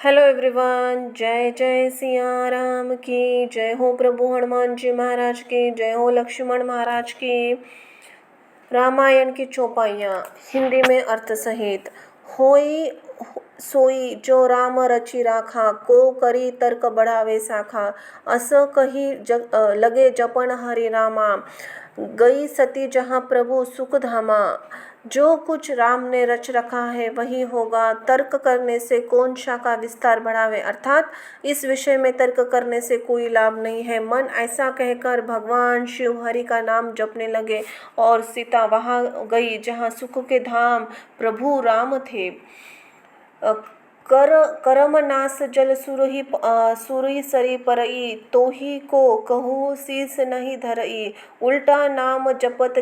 Hello everyone, जय जय सिया राम की जय हो। प्रभु हनुमान जी महाराज की जय हो। लक्ष्मण महाराज की। रामायण की चौपाइयाँ हिंदी में अर्थ सहित। होई सोई जो राम रचि राखा, को करी तर्क बढ़ावे साखा। अस कही लगे जपन हरि रामा, गई सती जहाँ प्रभु सुख धामा। जो कुछ राम ने रच रखा है वही होगा, तर्क करने से कौन सा का विस्तार बढ़ावे। अर्थात इस विषय में तर्क करने से कोई लाभ नहीं है। मन ऐसा कहकर भगवान शिव हरि का नाम जपने लगे और सीता वहां गई जहां सुख के धाम प्रभु राम थे। करम नास जल सुरही सरी परई, तोही को कहूँ शीस नहीं धरई। उल्टा नाम जपत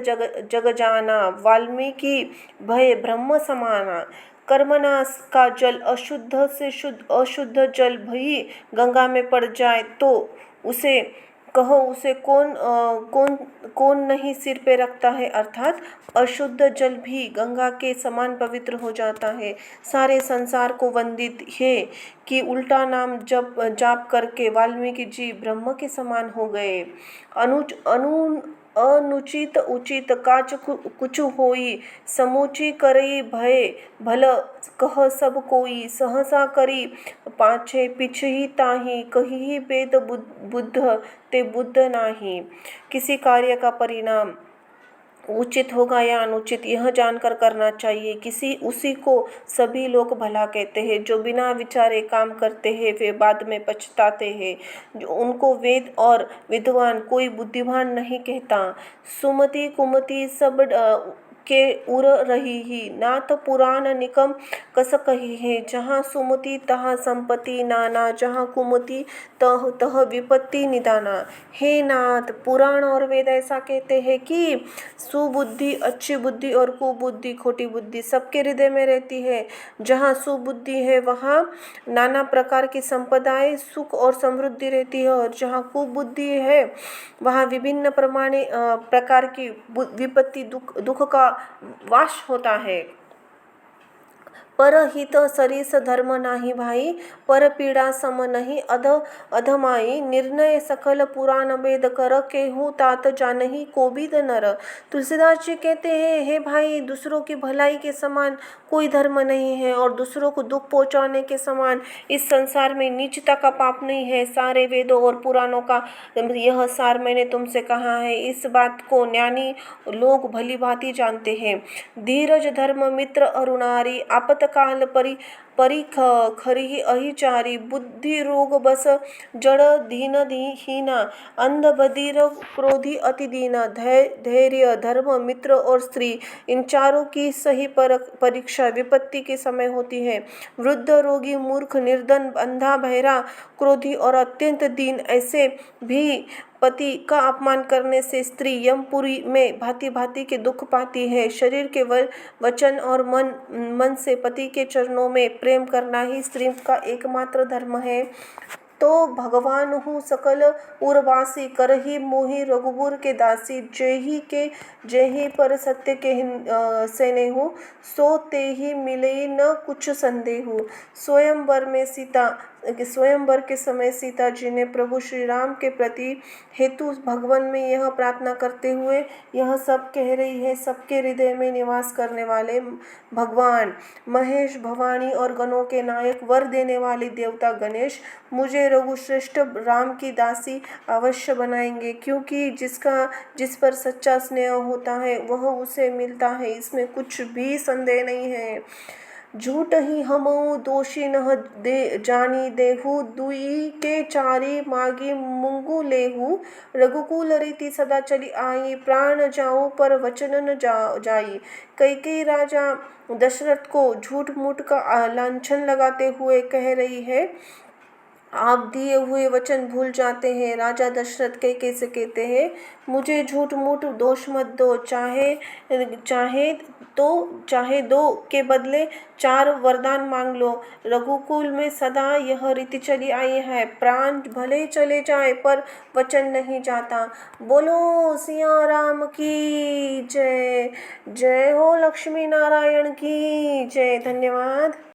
जग जाना, वाल्मीकि भय ब्रह्म समाना। कर्मनाश का जल अशुद्ध से अशुद्ध जल भी गंगा में पड़ जाए तो उसे कहो, उसे कौन नहीं सिर पे रखता है। अर्थात अशुद्ध जल भी गंगा के समान पवित्र हो जाता है। सारे संसार को वंदित है कि उल्टा नाम जाप करके वाल्मीकि जी ब्रह्म के समान हो गए। अनुचित उचित काच कुछ होई, समूची करई भय भल कह सब कोई। सहसा करी पाछे पिछही ताही, कही वेद बुद्ध ते बुद्ध नाही। किसी कार्य का परिणाम उचित होगा या अनुचित यह जानकर करना चाहिए। उसी को सभी लोग भला कहते हैं। जो बिना विचारे काम करते हैं वे बाद में पछताते हैं। उनको वेद और विद्वान कोई बुद्धिमान नहीं कहता। सुमति कुमति सब के उर रही ही, नाथ पुराण निकम कस कही है। जहाँ सुमति तहाँ संपत्ति नाना, जहाँ कुमति तह विपत्ति निदाना। हे नाथ, पुराण और वेद ऐसा कहते हैं कि सुबुद्धि अच्छी बुद्धि और कुबुद्धि खोटी बुद्धि सबके हृदय में रहती है। जहाँ सुबुद्धि है वहाँ नाना प्रकार की संपदाएं सुख और समृद्धि रहती है, और जहाँ कुबुद्धि है वहाँ विभिन्न प्रकार की विपत्ति दुख का वास होता है। परहित सरिस धर्म नाही भाई, पर पीड़ा सम नहीं अधमाई। निर्णय सकल पुराण वेद कर, केहू तात जानही कोविद नर। तुलसीदास जी कहते हैं, हे भाई, दूसरों की भलाई के समान कोई धर्म नहीं है और दूसरों को दुख पहुंचाने के समान इस संसार में नीचता का पाप नहीं है। सारे वेदों और पुराणों का यह सार मैंने तुमसे कहा है। इस बात को ज्ञानी लोग भली भांति जानते हैं। धीरज धर्म मित्र अरुणारी, आपतकाल परी खरी अहिचारी। बुद्धि रोग बस जड़ दीन हीना, अंध बधिर क्रोधी अति दीना। धैर्य धर्म मित्र और स्त्री, इन चारों की सही परीक्षा विपत्ति के समय होती है। वृद्ध रोगी मूर्ख निर्धन अंधा बहरा क्रोधी और अत्यंत दीन, ऐसे भी पति का अपमान करने से स्त्री यमपुरी में भांति भांति के दुख पाती है। शरीर के वचन और मन से पति के चरणों में प्रेम करना ही स्त्री का एकमात्र धर्म है। तो भगवान हूँ सकल उर्वासी, करही मोहि रघुबर के दासी। जेहि पर सत्य के सेनेहु, सो तेहि मिलई न कुछ संदेहु। स्वयंवर के समय सीता जी ने प्रभु श्री राम के प्रति हेतु भगवान में यह प्रार्थना करते हुए यह सब कह रही है। सबके हृदय में निवास करने वाले भगवान महेश, भवानी और गणों के नायक, वर देने वाले देवता गणेश मुझे रघुश्रेष्ठ राम की दासी अवश्य बनाएंगे, क्योंकि जिस पर सच्चा स्नेह होता है वह उसे मिलता है, इसमें कुछ भी संदेह नहीं है। झूठ ही हमऊ दोषी नह जानी देहु, दुई के चारी मागी मुंगु लेहु। रघुकुल रीति सदा चली आई, प्राण जाऊं पर वचन न जाई। कैकेयी राजा दशरथ को झूठ मूठ का लांछन लगाते हुए कह रही है, आप दिए हुए वचन भूल जाते हैं। राजा दशरथ कैसे कहते हैं, मुझे झूठ मूठ दोष मत दो, चाहे दो के बदले 4 वरदान मांग लो। रघुकुल में सदा यह रीति चली आई है, प्राण भले चले जाए पर वचन नहीं जाता। बोलो सिया राम की जय। जय हो लक्ष्मी नारायण की जय। धन्यवाद।